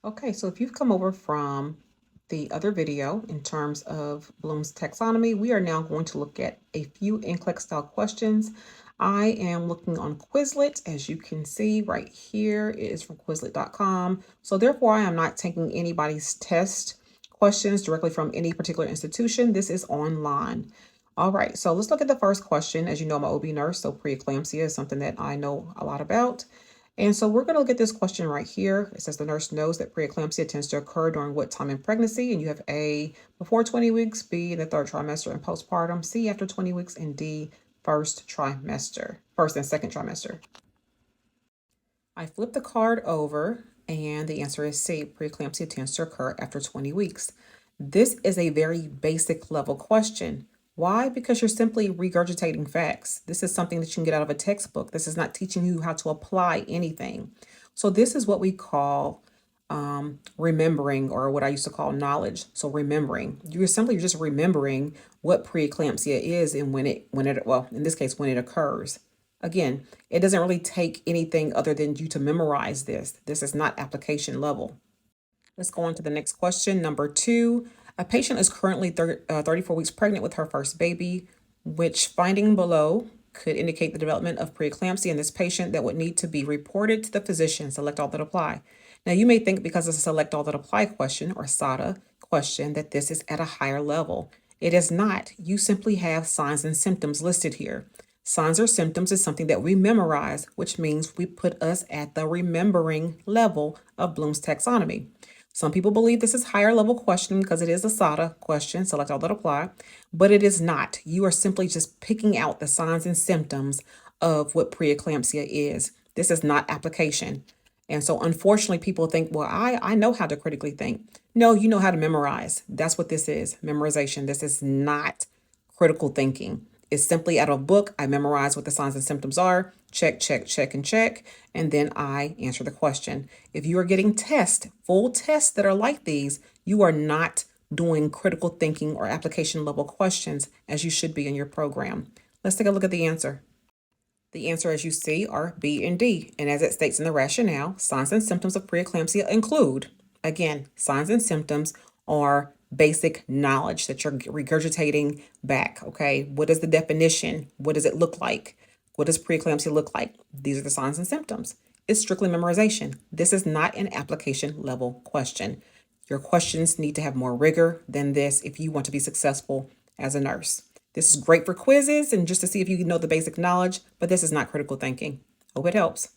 Okay, so if you've come over from the other video in terms of Bloom's taxonomy, we are now going to look at a few NCLEX style questions. I am looking on Quizlet, as you can see right here. It is from Quizlet.com. So therefore, I am not taking anybody's test questions directly from any particular institution. This is online. All right, so let's look at the first question. As you know, I'm an OB nurse, so preeclampsia is something that I know a lot about. And so we're going to look at this question right here. It says the nurse knows that preeclampsia tends to occur during what time in pregnancy? And you have A, before 20 weeks, B, in the third trimester and postpartum, C, after 20 weeks, and D, first and second trimester. I flip the card over and the answer is C, preeclampsia tends to occur after 20 weeks. This is a very basic level question. Why? Because you're simply regurgitating facts. This is something that you can get out of a textbook. This is not teaching you how to apply anything. So this is what we call remembering, or what I used to call knowledge. So remembering, you're simply just remembering what preeclampsia is and well, in this case, when it occurs. Again, it doesn't really take anything other than you to memorize this. This is not application level. Let's go on to the next question. Number 2, a patient is currently 34 weeks pregnant with her first baby, which finding below could indicate the development of preeclampsia in this patient that would need to be reported to the physician. Select all that apply. Now, you may think because it's a select all that apply question or SADA question that this is at a higher level. It is not. You simply have signs and symptoms listed here. Signs or symptoms is something that we memorize, which means we put us at the remembering level of Bloom's taxonomy. Some people believe this is higher level questioning because it is a SADA question, select all that apply, but it is not. You are simply just picking out the signs and symptoms of what preeclampsia is. This is not application. And so unfortunately, people think, well, I know how to critically think. No, you know how to memorize. That's what this is, memorization. This is not critical thinking. It's simply out of a book. I memorize what the signs and symptoms are, check, check, check, and check, and then I answer the question. If you are getting full tests that are like these, you are not doing critical thinking or application level questions as you should be in your program. Let's take a look at the answer. The answer, as you see, are B and D. And as it states in the rationale, signs and symptoms of preeclampsia include, again, signs and symptoms are basic knowledge that you're regurgitating back, okay? What is the definition? What does it look like? What does preeclampsia look like? These are the signs and symptoms. It's strictly memorization. This is not an application level question. Your questions need to have more rigor than this if you want to be successful as a nurse. This is great for quizzes and just to see if you know the basic knowledge, but this is not critical thinking. Hope it helps.